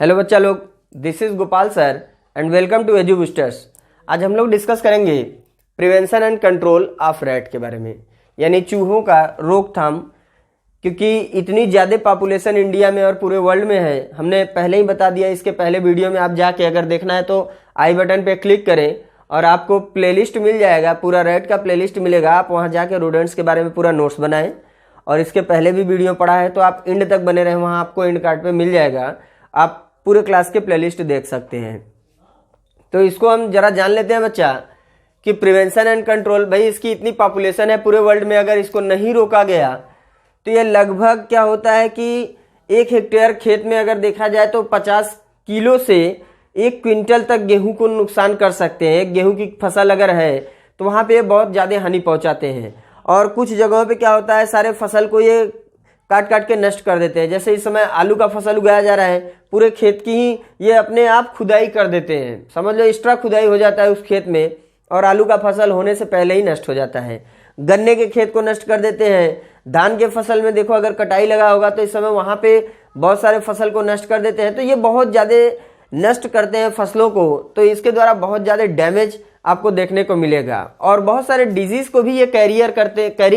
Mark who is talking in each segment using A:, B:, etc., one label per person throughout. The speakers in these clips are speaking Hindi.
A: हेलो बच्चा लोग, this is Gopal sir and welcome to edu boosters. आज हम लोग डिस्कस करेंगे prevention and control of rat के बारे में, यानी चूहों का रोकथाम। क्योंकि इतनी ज़्यादा पॉपुलेशन इंडिया में और पूरे वर्ल्ड में है, हमने पहले ही बता दिया। इसके पहले वीडियो में आप जाके अगर देखना है तो आई बटन पे क्लिक करें और आपको प्लेलिस्ट मिल जाएगा, पूरा रैट का प्लेलिस्ट मिलेगा। आप वहाँ जाके रोडेंट्स के बारे में पूरा नोट्स बनाएं और इसके पहले भी वीडियो पढ़ा है तो आप एंड तक बने रहें, वहाँ आपको एंड कार्ड पे मिल जाएगा। आप पूरे क्लास के प्लेलिस्ट देख सकते हैं। तो इसको हम जरा जान लेते हैं बच्चा कि प्रिवेंशन एंड कंट्रोल, भाई इसकी इतनी पॉपुलेशन है पूरे वर्ल्ड में, अगर इसको नहीं रोका गया तो ये लगभग क्या होता है कि 1 हेक्टेयर खेत में अगर देखा जाए तो 50 किलो से 1 क्विंटल तक गेहूं को नुकसान कर सकते हैं। गेहूं की फसल अगर है तो वहाँ पे बहुत ज़्यादा हानि पहुँचाते हैं। और कुछ जगहों पे क्या होता है, सारे फसल को ये काट काट के नष्ट कर देते हैं। जैसे इस समय आलू का फसल उगाया जा रहा है, पूरे खेत की ही ये अपने आप खुदाई कर देते हैं। समझ लो एक्स्ट्रा खुदाई हो जाता है उस खेत में और आलू का फसल होने से पहले ही नष्ट हो जाता है। गन्ने के खेत को नष्ट कर देते हैं। धान के फसल में देखो, अगर कटाई लगा होगा तो इस समय वहाँ पे बहुत सारे फसल को नष्ट कर देते हैं। तो ये बहुत ज़्यादा नष्ट करते हैं फसलों को, तो इसके द्वारा बहुत ज़्यादा डैमेज आपको देखने को मिलेगा। और बहुत सारे डिजीज़ को भी ये कैरी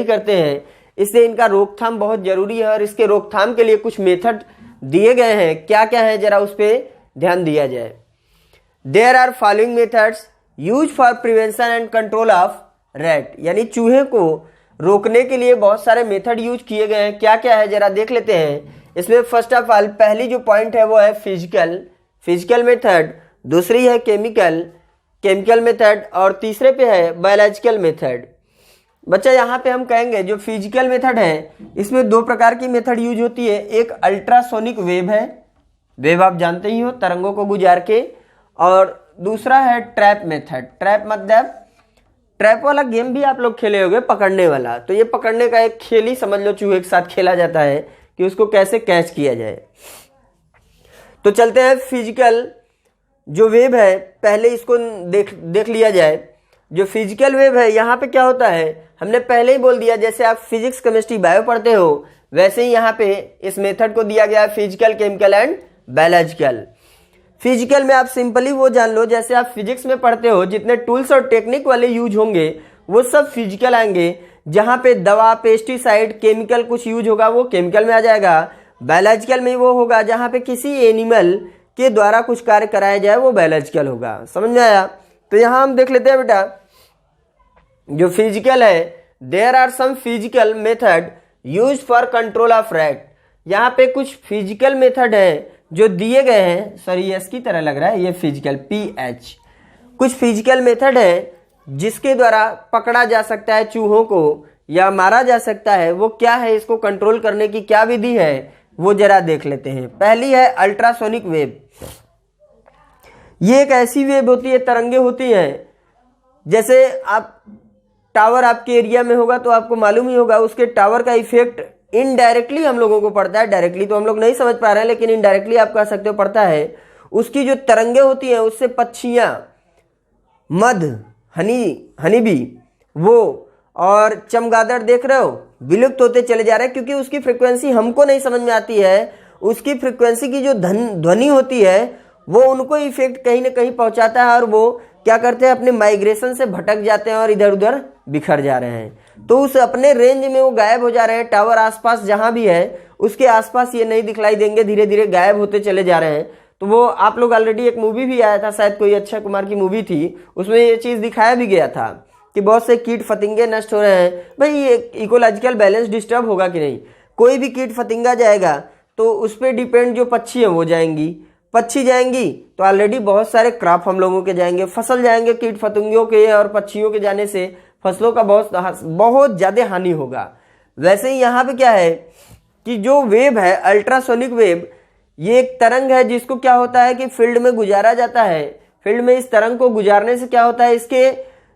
A: करते हैं, इसलिए इनका रोकथाम बहुत जरूरी है। और इसके रोकथाम के लिए कुछ मेथड दिए गए हैं, क्या क्या है जरा उस पर ध्यान दिया जाए। There are following methods use for prevention and control of rat, यानी चूहे को रोकने के लिए बहुत सारे मेथड यूज किए गए हैं। क्या क्या है जरा देख लेते हैं। इसमें फर्स्ट ऑफ ऑल पहली जो पॉइंट है वो है फिजिकल मेथड, दूसरी है केमिकल मेथड और तीसरे पे है बायोलॉजिकल मेथड। बच्चा यहाँ पे हम कहेंगे जो फिजिकल मेथड है इसमें 2 प्रकार की मेथड यूज होती है। एक अल्ट्रासोनिक वेव है, वेव आप जानते ही हो, तरंगों को गुजार के। और दूसरा है ट्रैप मेथड। ट्रैप मतलब ट्रैप वाला गेम भी आप लोग खेले होंगे, पकड़ने वाला। तो ये पकड़ने का एक खेल ही समझ लो चूहे के साथ खेला जाता है कि उसको कैसे कैच किया जाए। तो चलते हैं फिजिकल जो वेव है, पहले इसको देख लिया जाए। जो फिजिकल वेव है यहाँ पे क्या होता है, हमने पहले ही बोल दिया, जैसे आप फिजिक्स केमिस्ट्री बायो पढ़ते हो वैसे ही यहाँ पे इस मेथड को दिया गया है, physical, chemical and biological. Physical में आप सिंपली वो जान लो, जैसे आप फिजिक्स में पढ़ते हो जितने टूल्स और टेक्निक वाले यूज होंगे वो सब फिजिकल आएंगे। जहाँ पे दवा, पेस्टिसाइड, केमिकल कुछ यूज होगा वो केमिकल में आ जाएगा। बायोलॉजिकल में वो होगा जहाँ पे किसी एनिमल के द्वारा कुछ कार्य कराया जाए वो बायोलॉजिकल होगा। समझ में आया? तो यहाँ हम देख लेते हैं बेटा, जो फिजिकल है, there are some physical method use for control of rat. यहाँ पे कुछ फिजिकल मेथड है जो दिए गए हैं, सॉरी एस की तरह लग रहा है ये फिजिकल, PH। कुछ फिजिकल मेथड है जिसके द्वारा पकड़ा जा सकता है चूहों को या मारा जा सकता है। वो क्या है, इसको कंट्रोल करने की क्या विधि है वो जरा देख लेते हैं। पहली है अल्ट्रासोनिक वेव। ये एक ऐसी वेव होती है, तरंगे होती हैं। जैसे आप टावर आपके एरिया में होगा तो आपको मालूम ही होगा, उसके टावर का इफेक्ट इनडायरेक्टली हम लोगों को पड़ता है। डायरेक्टली तो हम लोग नहीं समझ पा रहे हैं, लेकिन इनडायरेक्टली आप कह सकते हो पड़ता है। उसकी जो तरंगे होती हैं उससे पक्षियां, मध, हनी बी, वो और चमगादड़ देख रहे हो विलुप्त होते चले जा रहे हैं, क्योंकि उसकी फ्रिक्वेंसी हमको नहीं समझ में आती है। उसकी फ्रिक्वेंसी की जो ध्वनि होती है वो उनको इफेक्ट कहीं ना कहीं पहुंचाता है और वो क्या करते हैं, अपने माइग्रेशन से भटक जाते हैं और इधर उधर बिखर जा रहे हैं। तो उस अपने रेंज में वो गायब हो जा रहे हैं। टावर आसपास जहां भी है उसके आसपास ये नहीं दिखलाई देंगे, धीरे धीरे गायब होते चले जा रहे हैं। तो वो आप लोग ऑलरेडी एक मूवी भी आया था, शायद कोई अक्षय कुमार की मूवी थी, उसमें ये चीज दिखाया भी गया था कि बहुत से कीट फतिंगे नष्ट हो रहे हैं। भाई ये इकोलॉजिकल बैलेंस डिस्टर्ब होगा कि नहीं? कोई भी कीट फतिंगा जाएगा तो उस पर डिपेंड जो पक्षी है वो जाएंगी, पक्षी जाएंगी तो ऑलरेडी बहुत सारे क्रॉप हम लोगों के जाएंगे, फसल जाएंगे। कीट फतिंगों के और पक्षियों के जाने से फसलों का बहुत ज्यादा हानि होगा। वैसे ही यहाँ पे क्या है कि जो वेव है अल्ट्रासोनिक वेव, ये एक तरंग है जिसको क्या होता है कि फील्ड में गुजारा जाता है। फील्ड में इस तरंग को गुजारने से क्या होता है, इसके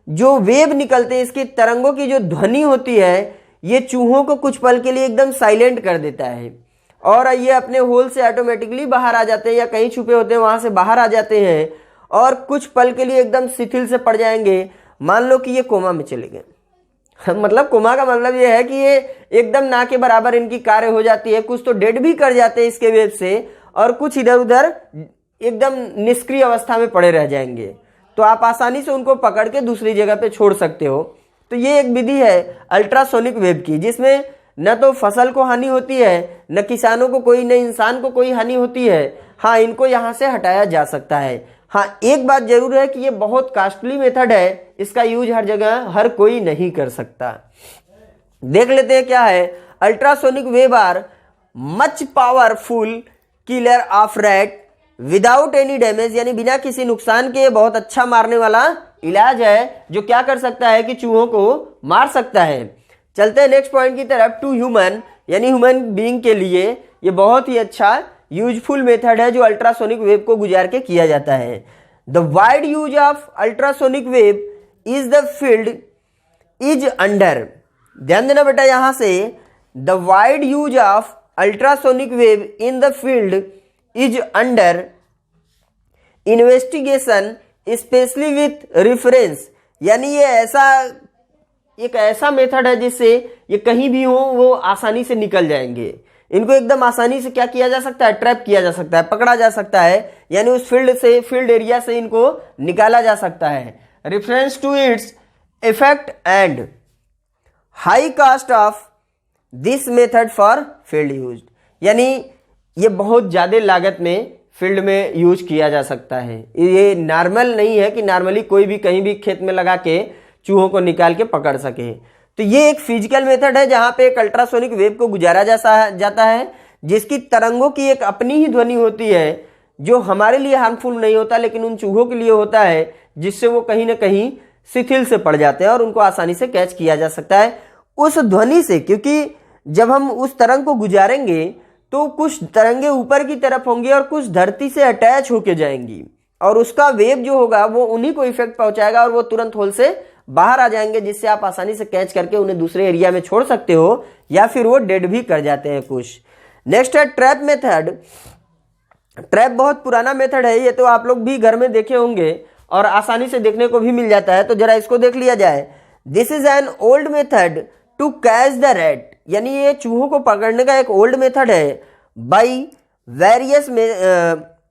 A: जो वेव निकलते हैं, इसकी तरंगों की जो ध्वनि होती है, ये चूहों को कुछ पल के लिए एकदम साइलेंट कर देता है और ये अपने होल से ऑटोमेटिकली बाहर आ जाते हैं, या कहीं छुपे होते हैं वहां से बाहर आ जाते हैं और कुछ पल के लिए एकदम शिथिल से पड़ जाएंगे। मान लो कि ये कोमा में चले गए, मतलब कोमा का मतलब ये है कि ये एकदम ना के बराबर इनकी कार्य हो जाती है। कुछ तो डेड भी कर जाते हैं इसके वेव से और कुछ इधर उधर एकदम निष्क्रिय अवस्था में पड़े रह जाएंगे, तो आप आसानी से उनको पकड़ के दूसरी जगह पे छोड़ सकते हो। तो ये एक विधि है अल्ट्रासोनिक वेव की, जिसमें न तो फसल को हानि होती है, न किसानों को कोई, न इंसान को कोई हानि होती है। हाँ, इनको यहाँ से हटाया जा सकता है। हाँ, एक बात जरूर है कि ये बहुत कॉस्टली मेथड है, इसका यूज हर जगह हर कोई नहीं कर सकता। देख लेते हैं क्या है। Ultrasonic wave are much powerful killer of rat without any damage, यानी बिना किसी नुकसान के बहुत अच्छा मारने वाला इलाज है, जो क्या कर सकता है कि चूहों को मार सकता है। चलते हैं नेक्स्ट पॉइंट की तरफ। टू ह्यूमन, यानी ह्यूमन बीइंग के लिए ये बहुत ही अच्छा यूजफुल मेथड है जो अल्ट्रासोनिक वेव को गुजार के किया जाता है। The wide use of ultrasonic wave is the field is under, ध्यान देना बेटा यहां से, the wide use of ultrasonic wave in the field is under investigation specially with reference, यानी ये एक ऐसा मेथड है जिससे ये कहीं भी हो वो आसानी से निकल जाएंगे। इनको एकदम आसानी से क्या किया जा सकता है, ट्रैप किया जा सकता है, पकड़ा जा सकता है, यानी उस फील्ड एरिया से इनको निकाला जा सकता है। Reference to its effect and high cost of this method for field use, यानी ये बहुत ज्यादा लागत में फील्ड में यूज किया जा सकता है। ये नॉर्मल नहीं है कि नॉर्मली कोई भी कहीं भी खेत में लगा के चूहों को निकाल के पकड़ सके। तो ये एक फिजिकल मेथड है जहां पे एक अल्ट्रासोनिक वेव को गुजारा जाता है, जिसकी तरंगों की एक अपनी ही ध्वनि होती है, जो हमारे लिए हार्मफुल नहीं होता लेकिन उन चूहों के लिए होता है, जिससे वो कहीं ना कहीं शिथिल से पड़ जाते हैं और उनको आसानी से कैच किया जा सकता है उस ध्वनि से। क्योंकि जब हम उस तरंग को गुजारेंगे तो कुछ तरंगे ऊपर की तरफ होंगी और कुछ धरती से अटैच होके जाएंगी, और उसका वेव जो होगा वो उन्हीं को इफेक्ट पहुंचाएगा और वो तुरंत होल से बाहर आ जाएंगे, जिससे आप आसानी से कैच करके उन्हें दूसरे एरिया में छोड़ सकते हो, या फिर वो डेड भी कर जाते हैं कुछ। नेक्स्ट है ट्रैप मेथड। ट्रैप बहुत पुराना मेथड है, ये तो आप लोग भी घर में देखे होंगे और आसानी से देखने को भी मिल जाता है, तो जरा इसको देख लिया जाए। This is an old method to catch the rat, यानी ये चूहों को पकड़ने का एक ओल्ड मेथड है। By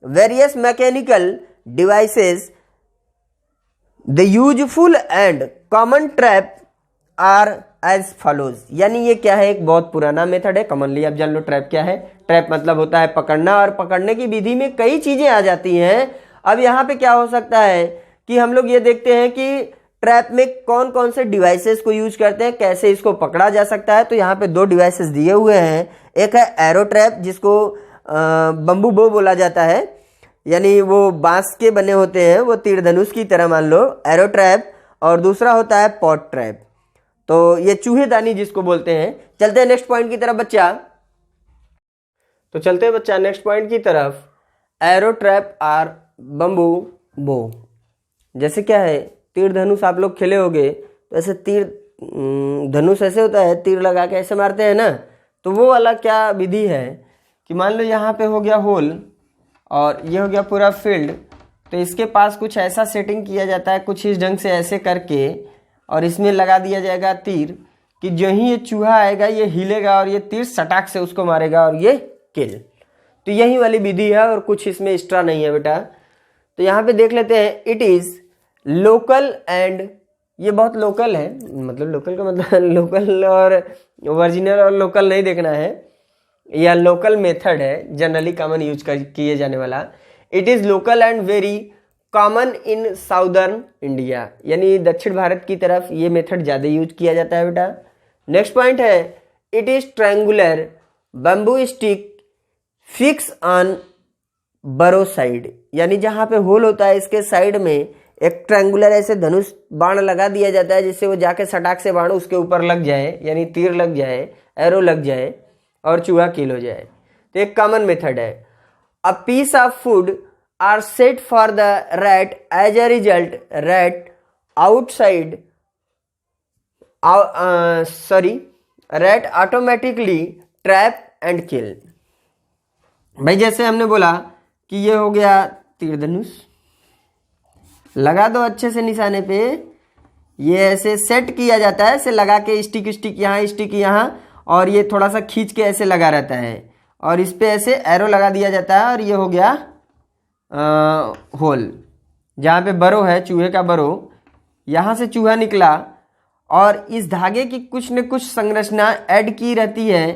A: various mechanical devices the useful and common trap are as follows, यानी ये क्या है, एक बहुत पुराना मेथड है। कॉमनली आप जान लो ट्रैप क्या है। ट्रैप मतलब होता है पकड़ना, और पकड़ने की विधि में कई चीजें आ जाती हैं। अब यहाँ पे क्या हो सकता है कि हम लोग ये देखते हैं कि ट्रैप में कौन कौन से डिवाइसेस को यूज करते हैं, कैसे इसको पकड़ा जा सकता है। तो यहाँ पे दो डिवाइसेस दिए हुए हैं। एक है एरो ट्रैप, जिसको बम्बू बो बोला जाता है, यानी वो बांस के बने होते हैं, वो तीर धनुष की तरह मान लो एरो ट्रैप। और दूसरा होता है पॉट ट्रैप, तो ये चूहेदानी जिसको बोलते हैं। चलते हैं नेक्स्ट पॉइंट की तरफ बच्चा। तो चलते हैं बच्चा नेक्स्ट पॉइंट की तरफ। एरो ट्रैप आर बम्बू बो, जैसे क्या है, तीर धनुष आप लोग खेले होगे, तो ऐसे तीर धनुष ऐसे होता है, तीर लगा के ऐसे मारते हैं ना, तो वो वाला क्या विधि है कि मान लो यहाँ पे हो गया होल और ये हो गया पूरा फील्ड, तो इसके पास कुछ ऐसा सेटिंग किया जाता है कुछ इस ढंग से ऐसे करके, और इसमें लगा दिया जाएगा तीर कि जो ही ये चूहा आएगा ये हिलेगा और ये तीर सटाक से उसको मारेगा और ये किल। तो यही वाली विधि है और कुछ इसमें एक्स्ट्रा नहीं है बेटा। तो यहाँ पे देख लेते हैं। इट इज लोकल एंड, ये बहुत लोकल है, मतलब लोकल का मतलब लोकल और ओरिजिनल और लोकल नहीं देखना है, यह लोकल मेथड है, जनरली कॉमन यूज किए जाने वाला। It is local and very common in southern India, यानी दक्षिण भारत की तरफ ये मेथड ज़्यादा यूज किया जाता है बेटा। नेक्स्ट पॉइंट है, it is triangular bamboo stick fix on बरो साइड, यानी जहाँ पे होल होता है इसके साइड में एक ट्रायंगुलर ऐसे धनुष बाण लगा दिया जाता है, जिससे वो जाके सटाक से बाण उसके ऊपर लग जाए, यानी तीर लग जाए, एरो लग जाए और चूहा किल हो जाए। तो एक कॉमन मेथड है। A piece of food are set for the rat, as a result rat outside rat automatically trap and kill. भाई जैसे हमने बोला कि ये हो गया तीर धनुष, लगा दो अच्छे से निशाने पे, ये ऐसे सेट किया जाता है, ऐसे लगा के स्टिक यहाँ स्टिक यहाँ, और ये थोड़ा सा खींच के ऐसे लगा रहता है, और इस पे ऐसे एरो लगा दिया जाता है और ये हो गया होल, जहाँ पे बरो है, चूहे का बरो, यहाँ से चूहा निकला और इस धागे की कुछ न कुछ संरचना ऐड की रहती है।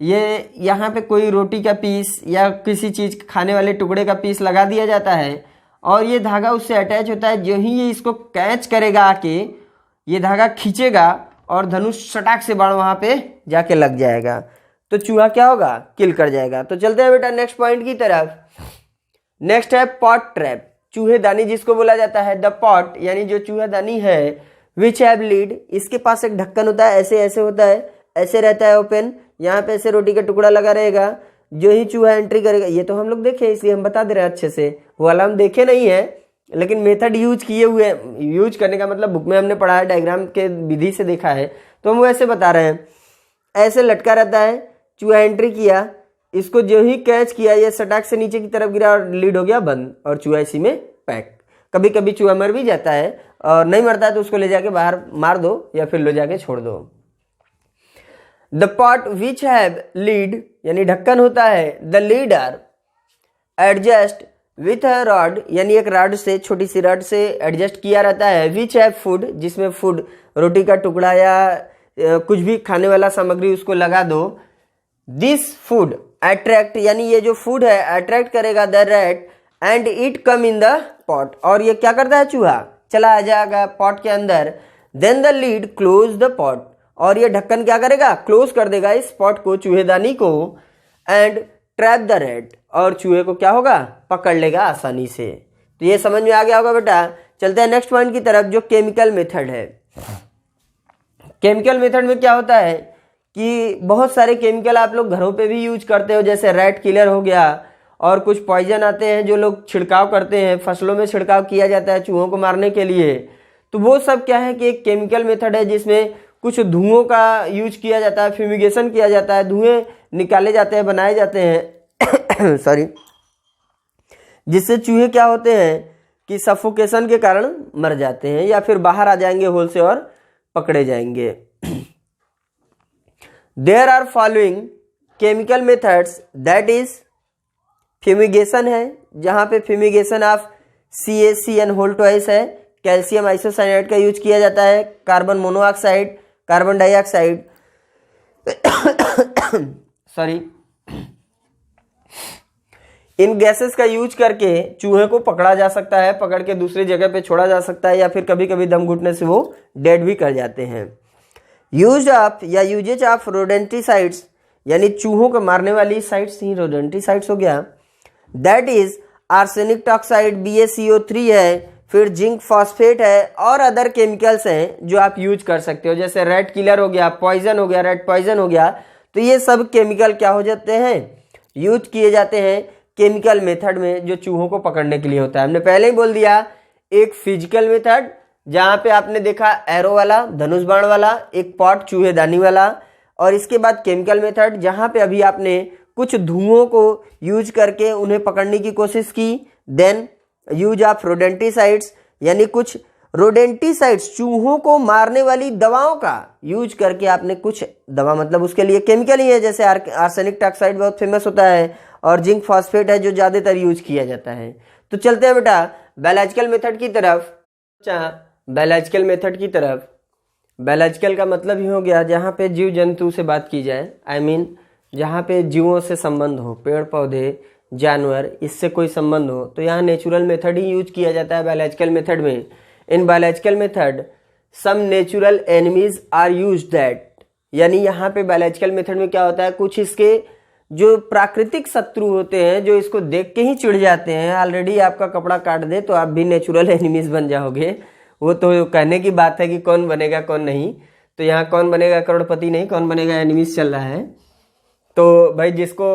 A: ये यहाँ पे कोई रोटी का पीस या किसी चीज़ खाने वाले टुकड़े का पीस लगा दिया जाता है और ये धागा उससे अटैच होता है। जो ही ये इसको कैच करेगा आके, ये धागा खींचेगा और धनुष सटाक से बाण वहाँ पे जाके लग जाएगा, तो चूहा क्या होगा, किल कर जाएगा। तो चलते हैं बेटा नेक्स्ट पॉइंट की तरफ। नेक्स्ट है पॉट ट्रैप, चूहेदानी जिसको बोला जाता है। द पॉट यानी जो चूहेदानी है, विच हैव लीड, इसके पास एक ढक्कन होता है, ऐसे ऐसे होता है, ऐसे रहता है ओपन, यहाँ पे ऐसे रोटी का टुकड़ा लगा रहेगा। जो ही चूहा एंट्री करेगा, ये तो हम लोग देखे इसलिए हम बता दे रहे हैं अच्छे से, वो वाला हम देखे नहीं है लेकिन मेथड यूज किए हुए, यूज करने का मतलब बुक में हमने पढ़ा है, डायग्राम के विधि से देखा है, तो हम वो ऐसे बता रहे हैं। ऐसे लटका रहता है, चूहा एंट्री किया, इसको जो ही कैच किया ये सटाक से नीचे की तरफ गिरा और लीड हो गया बंद और चूहा इसी में पैक। कभी कभी चूहा मर भी जाता है और नहीं मरता है तो उसको ले जाके बाहर मार दो या फिर ले जाके छोड़ दो। The pot which have lead यानी ढक्कन होता है। The leader adjust with a rod यानी एक रॉड से, छोटी सी रॉड से एडजस्ट किया रहता है। विच हैव फूड जिसमें फूड, रोटी का टुकड़ा या कुछ भी खाने वाला सामग्री उसको लगा दो। दिस फूड अट्रैक्ट यानी ये जो फूड है अट्रैक्ट करेगा the rat and it come in the pot, और ये क्या करता है, चूहा चला आ जाएगा पॉट के अंदर। Then the lid close the pot, और ये ढक्कन क्या करेगा, क्लोज कर देगा इस पॉट को, चूहेदानी को। एंड ट्रैप द रैट, और चूहे को क्या होगा, पकड़ लेगा आसानी से। तो ये समझ में आ गया होगा बेटा। चलते हैं नेक्स्ट पॉइंट की तरफ जो केमिकल मेथड है। केमिकल मेथड में क्या होता है कि बहुत सारे केमिकल आप लोग घरों पे भी यूज करते हो, जैसे रैट किलर हो गया, और कुछ पॉइजन आते हैं जो लोग छिड़काव करते हैं, फसलों में छिड़काव किया जाता है चूहों को मारने के लिए। तो वो सब क्या है कि एक केमिकल मेथड है जिसमें कुछ धुओं का यूज किया जाता है, फ्यूमिगेशन किया जाता है, धुएं निकाले जाते हैं, बनाए जाते हैं सॉरी, जिससे चूहे क्या होते हैं कि सफोकेशन के कारण मर जाते हैं या फिर बाहर आ जाएंगे होल से और पकड़े जाएंगे। There are following chemical methods, that is fumigation है, जहां पे fumigation of CaCN whole twice है, कैल्शियम आइसोसाइनाइड का यूज किया जाता है, carbon monoxide, carbon dioxide sorry, इन गैसेस का यूज करके चूहे को पकड़ा जा सकता है, पकड़ के दूसरी जगह पे छोड़ा जा सकता है, या फिर कभी कभी दम घुटने से वो डेड भी कर जाते हैं। यूज ऑफ या यूजेज ऑफ रोडेंटिसाइड्स यानी चूहों को मारने वाली साइड्स ही रोडेंटिसाइड्स हो गया। That is arsenic toxoid BaCO3 है, फिर जिंक फॉस्फेट है, और अदर केमिकल्स हैं जो आप यूज कर सकते हो, जैसे रेड किलर हो गया, पॉइजन हो गया, रेड पॉइजन हो गया। तो ये सब केमिकल क्या हो जाते हैं, यूज किए जाते हैं केमिकल मेथड में, जो चूहों को पकड़ने के लिए होता है। हमने पहले ही बोल दिया, एक फिजिकल मेथड जहां पे आपने देखा एरो वाला, धनुष बाण वाला, एक पॉट चूहेदानी वाला, और इसके बाद केमिकल मेथड जहां पे अभी आपने कुछ धुओं को यूज करके उन्हें पकड़ने की कोशिश की। देन यूज ऑफ रोडेंटिसाइड्स यानी कुछ रोडेंटिसाइड्स चूहों को मारने वाली दवाओं का यूज करके आपने कुछ दवा, मतलब उसके लिए केमिकल ही है, जैसे आर्सेनिक टॉक्साइड बहुत फेमस होता है, और जिंक फॉस्फेट है जो ज्यादातर यूज किया जाता है। तो चलते हैं बेटा बायोलॉजिकल मेथड की तरफ। बायोलॉजिकल मेथड की तरफ, बायोलॉजिकल का मतलब ही हो गया जहाँ पे जीव जंतु से बात की जाए, आई मीन जहाँ पे जीवों से संबंध हो, पेड़ पौधे जानवर, इससे कोई संबंध हो, तो यहाँ नेचुरल मेथड ही यूज किया जाता है बायोलॉजिकल मेथड में। In biological method some natural enemies are use that, यानी यहाँ पे बायोलॉजिकल मेथड में क्या होता है, कुछ इसके जो प्राकृतिक शत्रु होते हैं जो इसको देख के ही चिढ़ जाते हैं, ऑलरेडी आपका कपड़ा काट दे तो आप भी नेचुरल एनिमीज बन जाओगे। वो तो कहने की बात है कि कौन बनेगा कौन नहीं, तो यहाँ कौन बनेगा करोड़पति नहीं, कौन बनेगा एनिमीज चल रहा है। तो भाई जिसको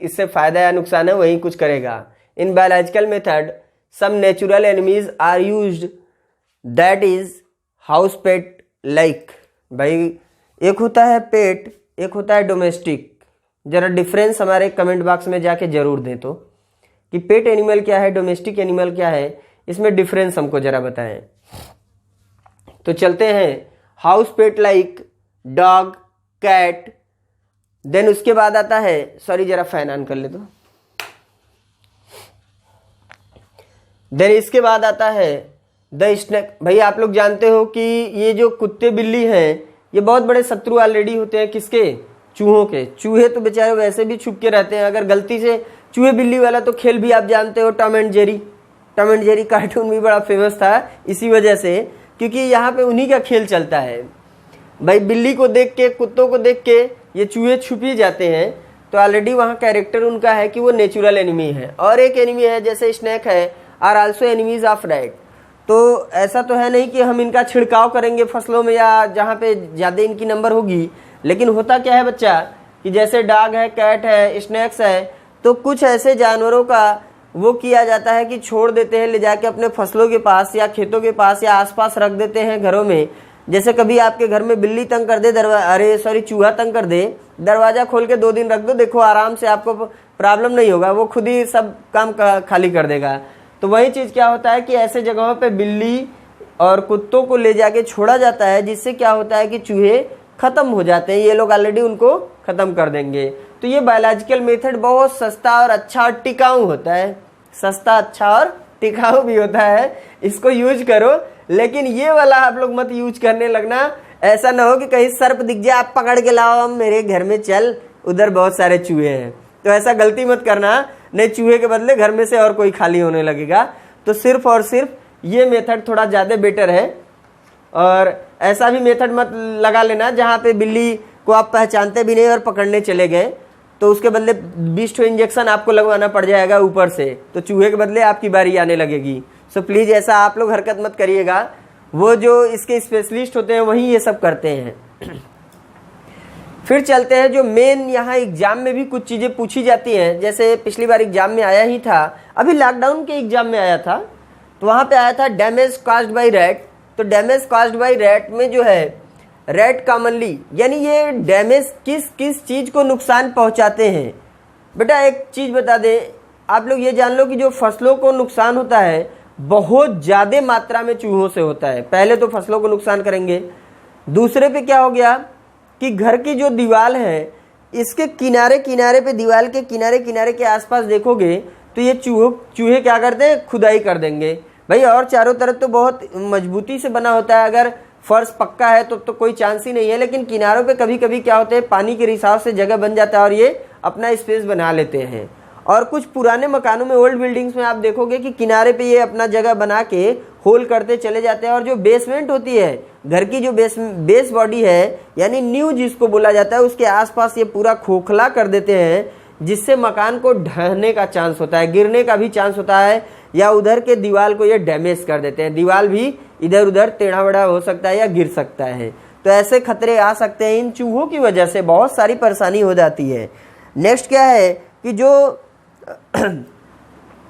A: इससे फायदा या नुकसान है वही कुछ करेगा। In biological method some natural enemies are used, that is house pet like. भाई एक होता है पेट, एक होता है डोमेस्टिक। जरा डिफरेंस हमारे कमेंट बॉक्स में जाके जरूर दें तो, कि पेट एनिमल क्या है, डोमेस्टिक एनिमल क्या है, इसमें डिफरेंस हमको जरा बताएं। तो चलते हैं, house pet like dog, cat, then उसके बाद आता है, सॉरी जरा फैन ऑन कर ले तो, देन इसके बाद आता है द स्नेक। भाई आप लोग जानते हो कि ये जो कुत्ते बिल्ली हैं ये बहुत बड़े शत्रु ऑलरेडी होते हैं, किसके? चूहों के। चूहे तो बेचारे वैसे भी छुप के रहते हैं, अगर गलती से चूहे बिल्ली वाला तो खेल भी आप जानते हो, Tom and Jerry. Tom and Jerry cartoon भी बड़ा फेमस था इसी वजह से, क्योंकि यहाँ पे उन्हीं का खेल चलता है। भाई बिल्ली को देख के, कुत्तों को देख के ये चूहे छुप ही जाते हैं, तो ऑलरेडी वहाँ कैरेक्टर उनका है कि वो नेचुरल एनिमी है। और एक एनिमी है जैसे स्नेक है, are also enemies of rat. तो ऐसा तो है नहीं कि हम इनका छिड़काव करेंगे फसलों में या जहाँ पे ज़्यादा इनकी नंबर होगी, लेकिन होता क्या है बच्चा कि जैसे डॉग है, कैट है, स्नैक्स है, तो कुछ ऐसे जानवरों का वो किया जाता है कि छोड़ देते हैं ले जाके अपने फसलों के पास या खेतों के पास या आसपास रख देते हैं घरों में। जैसे कभी आपके घर में बिल्ली तंग कर दे, चूहा तंग कर दे, दरवाजा खोल के 2 दिन रख दो, देखो आराम से, आपको प्रॉब्लम नहीं होगा, वो खुद ही सब काम खाली कर देगा। तो वही चीज़ क्या होता है कि ऐसे जगहों पे बिल्ली और कुत्तों को ले जाके छोड़ा जाता है, जिससे क्या होता है कि चूहे खत्म हो जाते हैं, ये लोग ऑलरेडी उनको खत्म कर देंगे। तो ये बायोलॉजिकल मेथड बहुत सस्ता और अच्छा और टिकाऊ होता है, सस्ता, अच्छा और टिकाऊ भी होता है, इसको यूज करो। लेकिन ये वाला आप लोग मत यूज करने लगना, ऐसा ना हो कि कहीं सर्प दिख जाए, आप पकड़ के लाओ मेरे घर में चल, उधर बहुत सारे चूहे हैं, तो ऐसा गलती मत करना, नहीं चूहे के बदले घर में से और कोई खाली होने लगेगा। तो सिर्फ और सिर्फ ये मेथड थोड़ा ज़्यादा बेटर है। और ऐसा भी मेथड मत लगा लेना जहाँ पे बिल्ली को आप पहचानते भी नहीं और पकड़ने चले गए, तो उसके बदले 20 इंजेक्शन आपको लगवाना पड़ जाएगा ऊपर से, तो चूहे के बदले आपकी बारी आने लगेगी। सो प्लीज़ ऐसा आप लोग हरकत मत करिएगा, वो जो इसके स्पेशलिस्ट होते हैं वही ये सब करते हैं। फिर चलते हैं जो मेन यहाँ एग्जाम में भी कुछ चीज़ें पूछी जाती हैं, जैसे पिछली बार एग्जाम में आया ही था, अभी लॉकडाउन के एग्जाम में आया था, तो वहाँ पे आया था डैमेज कॉज्ड बाय रैट। तो डैमेज कॉज्ड बाय रैट में जो है रैट कॉमनली, यानी ये डैमेज किस किस चीज़ को नुकसान पहुँचाते हैं। बेटा एक चीज़ बता दें, आप लोग ये जान लो कि जो फसलों को नुकसान होता है बहुत ज़्यादा मात्रा में चूहों से होता है। पहले तो फसलों को नुकसान करेंगे, दूसरे पे क्या हो गया कि घर की जो दीवार है इसके किनारे किनारे पे, दीवार के किनारे किनारे के आसपास देखोगे तो ये चूहे क्या करते हैं, खुदाई कर देंगे। भाई और चारों तरफ तो बहुत मजबूती से बना होता है, अगर फर्श पक्का है तो कोई चांस ही नहीं है, लेकिन किनारों पे कभी कभी क्या होता है, पानी के रिसाव से जगह बन जाता है और ये अपना स्पेस बना लेते हैं। और कुछ पुराने मकानों में, ओल्ड बिल्डिंग्स में आप देखोगे कि किनारे पे ये अपना जगह बना के होल करते चले जाते हैं, और जो बेसमेंट होती है घर की, जो बेस बॉडी है यानी नींव जिसको बोला जाता है, उसके आसपास ये पूरा खोखला कर देते हैं, जिससे मकान को ढहने का चांस होता है, गिरने का भी चांस होता है, या उधर के दीवार को ये डैमेज कर देते हैं, दीवार भी इधर उधर टेढ़ा बड़ा हो सकता है या गिर सकता है। तो ऐसे खतरे आ सकते हैं, इन चूहों की वजह से बहुत सारी परेशानी हो जाती है। नेक्स्ट क्या है कि जो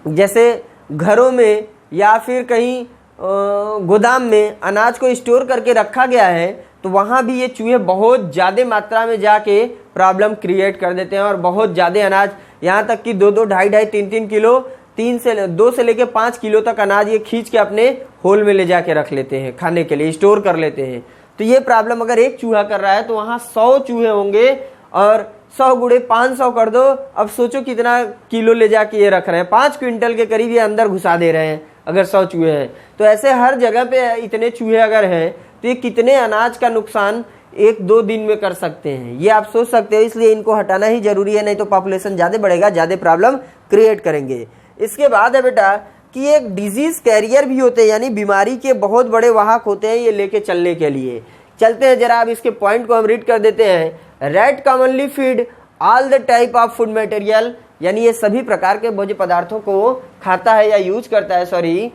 A: जैसे घरों में या फिर कहीं गोदाम में अनाज को स्टोर करके रखा गया है, तो वहाँ भी ये चूहे बहुत ज़्यादा मात्रा में जाके प्रॉब्लम क्रिएट कर देते हैं, और बहुत ज़्यादा अनाज, यहाँ तक कि 2-2, 2.5-2.5, 3-3 किलो, 2 से लेके 5 किलो तक अनाज ये खींच के अपने होल में ले जाके रख लेते हैं, खाने के लिए स्टोर कर लेते हैं। तो ये प्रॉब्लम अगर एक चूहा कर रहा है तो वहाँ 100 चूहे होंगे, और 100 गुणे 500 कर दो, अब सोचो कितना किलो ले जाके ये रख रहे हैं, 5 क्विंटल के करीब ये अंदर घुसा दे रहे हैं अगर 100 चूहे हैं। तो ऐसे हर जगह पे इतने चूहे अगर हैं तो ये कितने अनाज का नुकसान 1-2 दिन में कर सकते हैं, ये आप सोच सकते हो। इसलिए इनको हटाना ही जरूरी है, नहीं तो पॉपुलेशन ज़्यादा बढ़ेगा, ज़्यादा प्रॉब्लम क्रिएट करेंगे। इसके बाद है बेटा कि एक डिजीज कैरियर भी होते हैं, यानी बीमारी के बहुत बड़े वाहक होते हैं ये लेके चलने के लिए। चलते हैं जरा, अब इसके पॉइंट को हम रीड कर देते हैं। Rat commonly feed all the type of food material, यानी ये सभी प्रकार के भोज्य पदार्थों को खाता है या यूज करता है, सॉरी,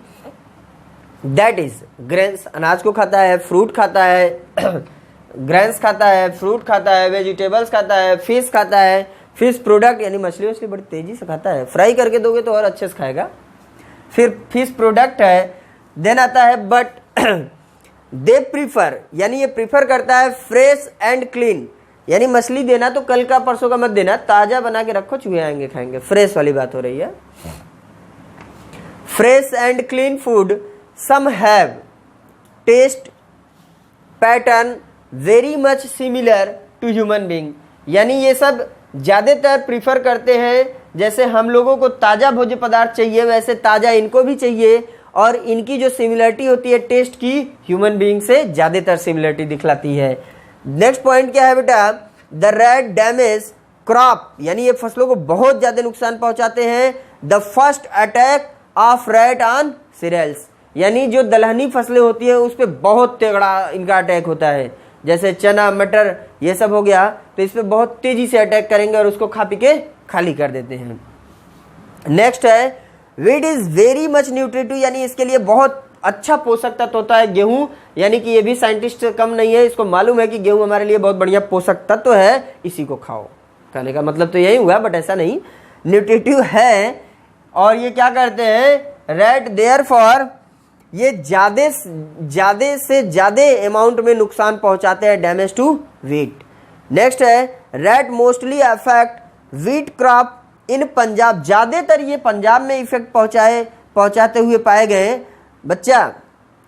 A: दैट इज ग्रेन्स, अनाज को खाता है, फ्रूट खाता है ग्रेन्स खाता है, फ्रूट खाता है, वेजिटेबल्स खाता है, फिश खाता है, फिश प्रोडक्ट यानी मछली बड़ी तेजी से खाता है, फ्राई करके दोगे तो और अच्छे से खाएगा। फिर फिश प्रोडक्ट है। देन आता है बट दे प्रीफर, यानी ये प्रीफर करता है फ्रेश एंड क्लीन, यानी मछली देना तो कल का परसों का मत देना, ताजा बना के रखो, चूहे आएंगे खाएंगे, फ्रेश वाली बात हो रही है। Fresh and clean food, some have taste pattern very much similar to human being, यानी ये सब ज़्यादातर प्रीफर करते हैं, जैसे हम लोगों को ताज़ा भोज्य पदार्थ चाहिए वैसे ताज़ा इनको भी चाहिए, और इनकी जो सिमिलरिटी होती है टेस्ट की ह्यूमन बीइंग से ज़्यादातर सिमिलरिटी दिखलाती है। नेक्स्ट पॉइंट क्या है बेटा, द रैट डैमेज क्रॉप, यानी ये फसलों को बहुत ज़्यादा नुकसान पहुंचाते हैं। The first attack of rat on cereals, यानी जो दलहनी फसलें होती हैं उस पर बहुत तगड़ा इनका अटैक होता है, जैसे चना मटर ये सब हो गया, तो इस पर बहुत तेजी से अटैक करेंगे और उसको खा पी के खाली कर देते हैं। नेक्स्ट है wheat is very much nutritive, यानी इसके लिए बहुत अच्छा पोषक तत्व होता है गेहूं, यानी कि ये भी साइंटिस्ट से कम नहीं है, इसको मालूम है कि गेहूं हमारे लिए बहुत बढ़िया पोषक तत्व है, इसी को खाओ। कहने का मतलब तो यही हुआ, बट ऐसा नहीं, न्यूट्रिटिव है। और ये क्या करते हैं रैट, देयरफॉर ये ज्यादा से ज्यादा अमाउंट में नुकसान पहुंचाते हैं, डैमेज टू वीट। नेक्स्ट है rat mostly affect wheat crop in Punjab, ज्यादातर ये पंजाब में इफेक्ट पहुंचाते हुए पाए गए। बच्चा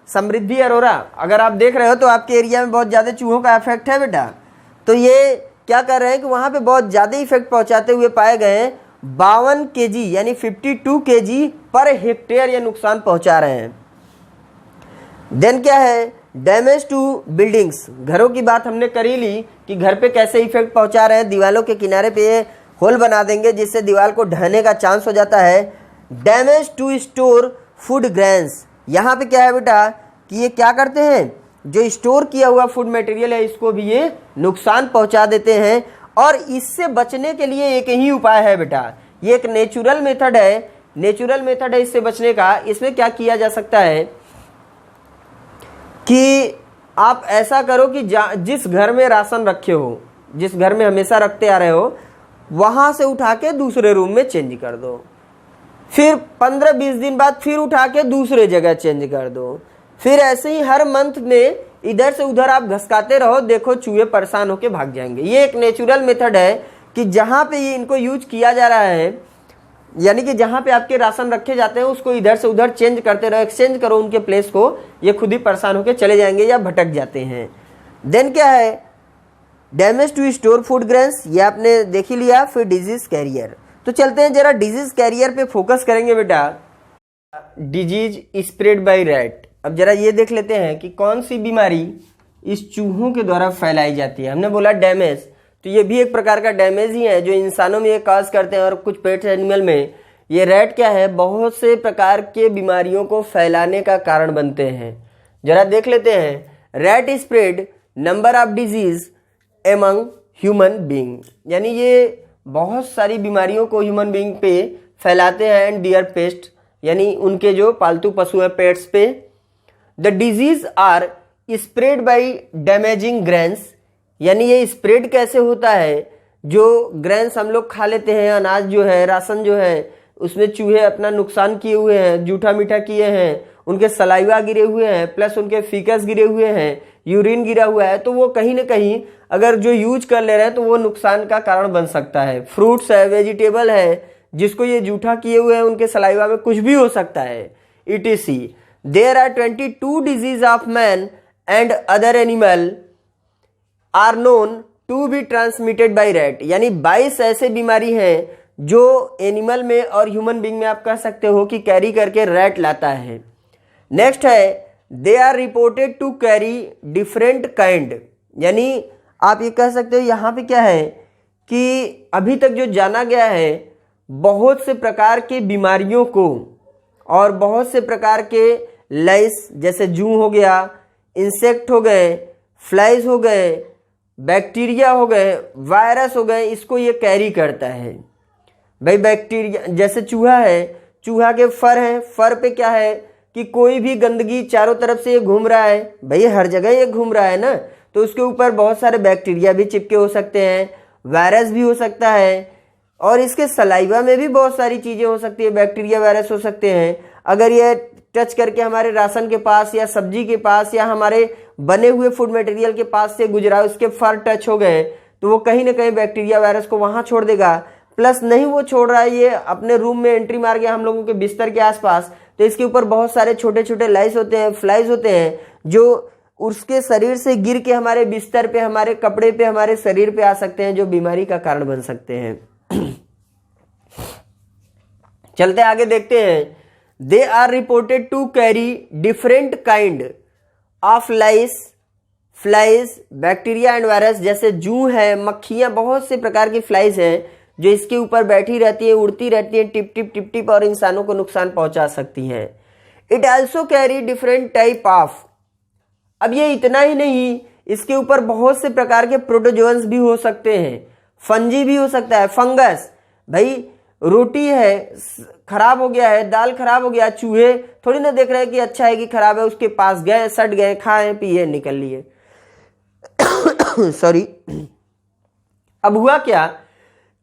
A: समृद्धि अरोरा, अगर आप देख रहे हो तो आपके एरिया में बहुत ज़्यादा चूहों का इफेक्ट है बेटा, तो ये क्या कर रहे हैं कि वहाँ पे बहुत ज़्यादा इफेक्ट पहुँचाते हुए पाए गए। 52 kg यानी 52 kg पर हेक्टेयर ये नुकसान पहुँचा रहे हैं। देन क्या है डैमेज टू बिल्डिंग्स, घरों की बात हमने कर ही ली कि घर पे कैसे इफेक्ट पहुँचा रहे हैं, दीवारों के किनारे पे होल बना देंगे जिससे दीवार को ढहने का चांस हो जाता है। Damage to store food grains, यहाँ पे क्या है बेटा कि ये क्या करते हैं, जो स्टोर किया हुआ फूड मटेरियल है इसको भी ये नुकसान पहुंचा देते हैं। और इससे बचने के लिए एक ही उपाय है बेटा, ये एक नेचुरल मेथड है इससे बचने का। इसमें क्या किया जा सकता है कि आप ऐसा करो कि जिस घर में राशन रखे हो, जिस घर में हमेशा रखते आ रहे हो, वहां से उठा के दूसरे रूम में चेंज कर दो, फिर 15-20 दिन बाद फिर उठा के दूसरे जगह चेंज कर दो, फिर ऐसे ही हर मंथ में इधर से उधर आप घसकाते रहो, देखो चूहे परेशान होके भाग जाएंगे। ये एक नेचुरल मेथड है कि जहाँ पे ये इनको यूज किया जा रहा है, यानी कि जहाँ पे आपके राशन रखे जाते हैं उसको इधर से उधर चेंज करते रहो, एक्सचेंज करो उनके प्लेस को, ये खुद ही परेशान होके चले जाएंगे या भटक जाते हैं। देन क्या है damage to store food grains, ये आपने देख ही लिया। फिर डिजीज कैरियर, तो चलते हैं जरा डिजीज कैरियर पे फोकस करेंगे बेटा। डिजीज स्प्रेड बाय रैट, अब जरा ये देख लेते हैं कि कौन सी बीमारी इस चूहों के द्वारा फैलाई जाती है। हमने बोला डैमेज, तो ये भी एक प्रकार का डैमेज ही है जो इंसानों में ये काज करते हैं, और कुछ पेट एनिमल में ये रैट क्या है बहुत से प्रकार के बीमारियों को फैलाने का कारण बनते हैं। जरा देख लेते हैं rat spread number of disease among human being, यानी ये बहुत सारी बीमारियों को ह्यूमन बीइंग पे फैलाते हैं। एंड डियर पेस्ट, यानी उनके जो पालतू पशु हैं पेट्स पे। The disease are spread by damaging grains, यानी ये स्प्रेड कैसे होता है, जो ग्रेन्स हम लोग खा लेते हैं, अनाज जो है राशन जो है उसमें चूहे अपना नुकसान किए हुए हैं, जूठा मीठा किए हैं, उनके सलाइवा गिरे हुए हैं, प्लस उनके फीकस गिरे हुए हैं, यूरिन गिरा हुआ है, तो वो कहीं ना कहीं अगर जो यूज कर ले रहे हैं तो वो नुकसान का कारण बन सकता है। फ्रूट्स है, वेजिटेबल है, जिसको ये जूठा किए हुए हैं उनके सलाइवा में कुछ भी हो सकता है। ETC there are 22 disease of man and other animal are known to be transmitted by rat, यानी 22 ऐसे बीमारी हैं जो एनिमल में और ह्यूमन बीइंग में आप कह सकते हो कि कैरी करके रैट लाता है। नेक्स्ट है they are reported to carry different kind, यानी आप ये कह सकते हो यहाँ पे क्या है कि अभी तक जो जाना गया है बहुत से प्रकार के बीमारियों को और बहुत से प्रकार के लाइस, जैसे जूं हो गया, इंसेक्ट हो गए, फ्लाइज हो गए, बैक्टीरिया हो गए, वायरस हो गए, इसको ये कैरी करता है। भाई बैक्टीरिया जैसे चूहा है, चूहा के फर हैं, फर पे क्या है कि कोई भी गंदगी चारों तरफ से ये घूम रहा है, भाई हर जगह ये घूम रहा है ना, तो उसके ऊपर बहुत सारे बैक्टीरिया भी चिपके हो सकते हैं, वायरस भी हो सकता है, और इसके सलाइवा में भी बहुत सारी चीज़ें हो सकती है, बैक्टीरिया वायरस हो सकते हैं। अगर ये टच करके हमारे राशन के पास या सब्जी के पास या हमारे बने हुए फूड मटेरियल के पास से गुजरा, उसके फर टच हो गए, तो वो कहीं ना कहीं बैक्टीरिया वायरस को वहाँ छोड़ देगा। प्लस नहीं वो छोड़ रहा है, ये अपने रूम में एंट्री मार गया हम लोगों के बिस्तर के आसपास, तो इसके ऊपर बहुत सारे छोटे छोटे लाइस होते हैं, फ्लाइज होते हैं, जो उसके शरीर से गिर के हमारे बिस्तर पे, हमारे कपड़े पे, हमारे शरीर पे आ सकते हैं, जो बीमारी का कारण बन सकते हैं। चलते आगे देखते हैं। They are reported to carry different kind of lice, flies, bacteria and virus. जैसे जू है, मक्खियां, बहुत से प्रकार की फ्लाइज हैं जो इसके ऊपर बैठी रहती है, उड़ती रहती है, टिप टिप टिप टिप, और इंसानों को नुकसान पहुंचा सकती हैं। It also carry different type of, अब ये इतना ही नहीं, इसके ऊपर बहुत से प्रकार के प्रोटोजोअन्स भी हो सकते हैं, फंजी भी हो सकता है, फंगस। भाई रोटी है, खराब हो गया है, दाल खराब हो गया, चूहे थोड़ी ना देख रहे हैं कि अच्छा है कि खराब है, उसके पास गए, सट गए, खाए पिए, निकल लिए। सॉरी। अब हुआ क्या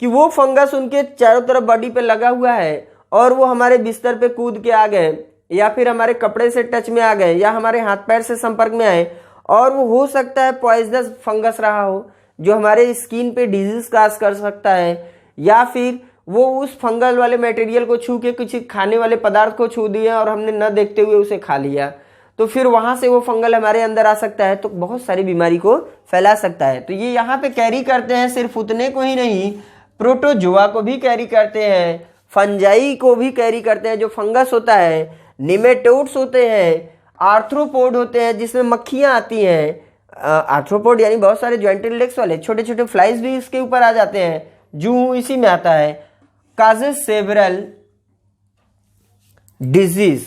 A: कि वो फंगस उनके चारों तरफ बॉडी पे लगा हुआ है और वो हमारे बिस्तर पे कूद के आ गए, या फिर हमारे कपड़े से टच में आ गए, या हमारे हाथ पैर से संपर्क में आए, और वो हो सकता है पॉइजनस फंगस रहा हो जो हमारे स्किन पे डिजीज काज कर सकता है, या फिर वो उस फंगल वाले मटेरियल को छू के किसी खाने वाले पदार्थ को छू दिया और हमने न देखते हुए उसे खा लिया, तो फिर वहां से वो फंगल हमारे अंदर आ सकता है, तो बहुत सारी बीमारी को फैला सकता है। तो ये यहाँ पे कैरी करते हैं, सिर्फ उतने को ही नहीं, प्रोटोजोआ को भी कैरी करते हैं, फंजाई को भी कैरी करते हैं जो फंगस होता है, निमेटोड्स होते हैं, आर्थ्रोपोड होते हैं जिसमें मक्खियां आती हैं, आर्थ्रोपोड यानी बहुत सारे जॉइंटेड लेग्स वाले छोटे छोटे फ्लाइज भी इसके ऊपर आ जाते हैं, जू इसी में आता है। काजेस सेवरल डिजीज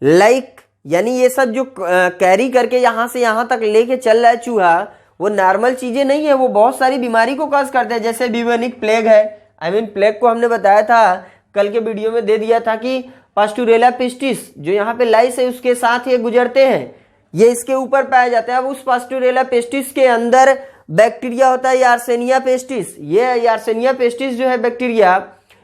A: लाइक, यानी ये सब जो कैरी करके यहां से यहां तक लेके चल रहा है चूहा, वो नॉर्मल चीजें नहीं है, वो बहुत सारी बीमारी को कॉज करते हैं। जैसे ब्यूबोनिक प्लेग है, प्लेग को हमने बताया था, कल के वीडियो में दे दिया था कि पास्टुरेला पिस्टिस जो यहाँ पे लाइस है उसके साथ ये गुजरते हैं, ये इसके ऊपर पाया जाता है। अब उस पास्टुरेला पेस्टिस के अंदर बैक्टीरिया होता है यार्सेनिया पेस्टिस। ये यार्सेनिया पेस्टिस जो है बैक्टीरिया,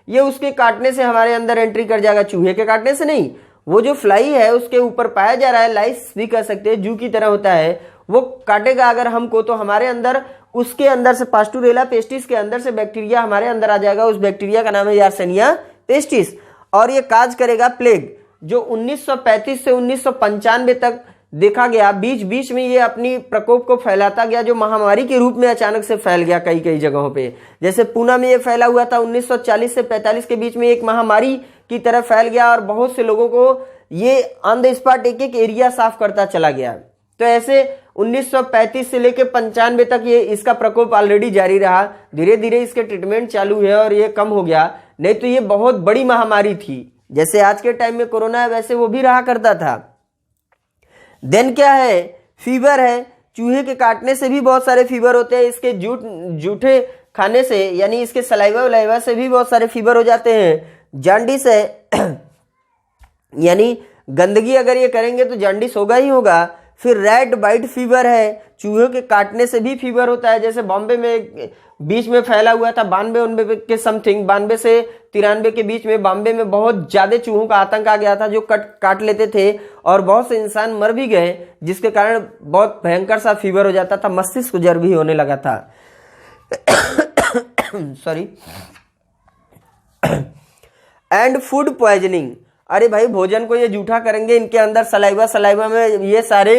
A: ये उसके काटने से हमारे अंदर एंट्री कर जाएगा, चूहे के काटने से नहीं, वो जो फ्लाई है उसके ऊपर पाया जा रहा है, लाइस भी कह सकते हैं, जू की तरह होता है, वो काटेगा अगर हमको, तो हमारे अंदर, उसके अंदर से पास्टुरेला पेस्टिस के अंदर से बैक्टीरिया हमारे अंदर आ जाएगा। उस बैक्टीरिया का नाम है यार्सेनिया पेस्टिस, और ये काज करेगा प्लेग, जो 1935 से 1995 तक देखा गया। बीच बीच में ये अपनी प्रकोप को फैलाता गया, जो महामारी के रूप में अचानक से फैल गया कई कई जगहों पे। जैसे पूना में ये फैला हुआ था 1940 से 45 के बीच में, एक महामारी की तरह फैल गया और बहुत से लोगों को ये ऑन द स्पॉट एक एक एरिया साफ करता चला गया। तो ऐसे 1935 से लेकर 95 तक ये इसका प्रकोप ऑलरेडी जारी रहा। धीरे धीरे इसके ट्रीटमेंट चालू है और ये कम हो गया, नहीं तो ये बहुत बड़ी महामारी थी। जैसे आज के टाइम में कोरोना है, वैसे वो भी रहा करता था। देन क्या है, फीवर है, चूहे के काटने से भी बहुत सारे फीवर होते हैं, इसके जूठे खाने से यानी इसके सलाइवा वलाइवा से भी बहुत सारे फीवर हो जाते हैं। जांडिस है यानी गंदगी अगर ये करेंगे तो जांडिस होगा ही होगा। फिर रेड बाइट फीवर है, चूहे के काटने से भी फीवर होता है। जैसे बॉम्बे में बीच में फैला हुआ था 92 के समथिंग, 92 से 93 के बीच में बॉम्बे में बहुत ज्यादा चूहों का आतंक आ गया था जो काट लेते थे और बहुत से इंसान मर भी गए, जिसके कारण बहुत भयंकर सा फीवर हो जाता था, मस्तिष्क ज्वर भी होने लगा था। सॉरी। एंड फूड पॉइजनिंग, अरे भाई भोजन को ये जूठा करेंगे, इनके अंदर सलाइवा में ये सारे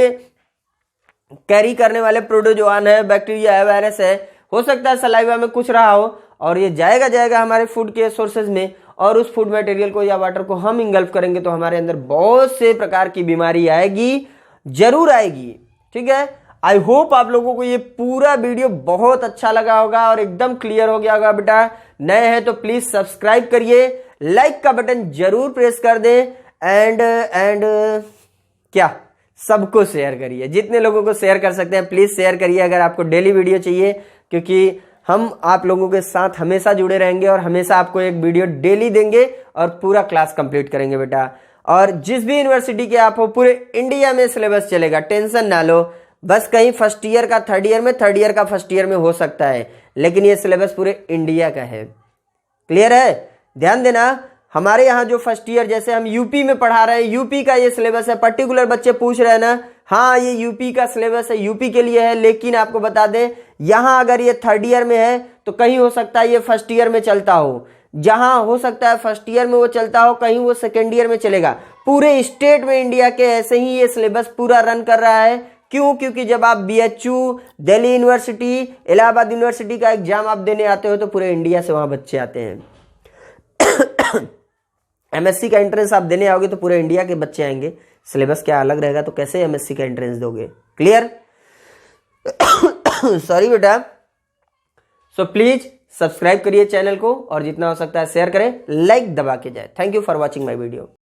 A: कैरी करने वाले प्रोटोजोआन है, बैक्टीरिया है, वायरस है, हो सकता है सलाइवा में कुछ रहा हो और ये जाएगा हमारे फूड के सोर्सेज में, और उस फूड मटेरियल को या वाटर को हम इंगल्फ करेंगे तो हमारे अंदर बहुत से प्रकार की बीमारी आएगी, जरूर आएगी। ठीक है, आई होप आप लोगों को ये पूरा वीडियो बहुत अच्छा लगा होगा और एकदम क्लियर हो गया होगा। बेटा नए हैं तो प्लीज सब्सक्राइब करिए, लाइक का बटन जरूर प्रेस कर दें, एंड क्या सबको शेयर करिए, जितने लोगों को शेयर कर सकते हैं प्लीज शेयर करिए अगर आपको डेली वीडियो चाहिए, क्योंकि हम आप लोगों के साथ हमेशा जुड़े रहेंगे और हमेशा आपको एक वीडियो डेली देंगे और पूरा क्लास कंप्लीट करेंगे बेटा। और जिस भी यूनिवर्सिटी के आप हो, पूरे इंडिया में सिलेबस चलेगा, टेंशन ना लो। बस कहीं फर्स्ट ईयर का थर्ड ईयर में, थर्ड ईयर का फर्स्ट ईयर में हो सकता है, लेकिन ये सिलेबस पूरे इंडिया का है। क्लियर है? ध्यान देना, हमारे यहाँ जो फर्स्ट ईयर, जैसे हम यूपी में पढ़ा रहे हैं, यूपी का ये सिलेबस है। पर्टिकुलर बच्चे पूछ रहे हैं ना, हाँ ये यूपी का सिलेबस है, यूपी के लिए है, लेकिन आपको बता दें यहाँ अगर ये थर्ड ईयर में है तो कहीं हो सकता है ये फर्स्ट ईयर में चलता हो। जहां हो सकता है फर्स्ट ईयर में वो चलता हो, कहीं वो सेकेंड ईयर में चलेगा। पूरे स्टेट में इंडिया के ऐसे ही ये सिलेबस पूरा रन कर रहा है। क्यों? क्योंकि जब आप BHU, Delhi university, Allahabad university का एग्जाम आप देने आते हो तो पूरे इंडिया से वहां बच्चे आते हैं। MSc का एंट्रेंस आप देने आओगे तो पूरे इंडिया के बच्चे आएंगे। सिलेबस क्या अलग रहेगा तो कैसे MSc का एंट्रेंस दोगे? क्लियर? सॉरी बेटा। सो प्लीज सब्सक्राइब करिए चैनल को और जितना हो सकता है शेयर करें, लाइक दबा के जाए। Thank you for watching my video.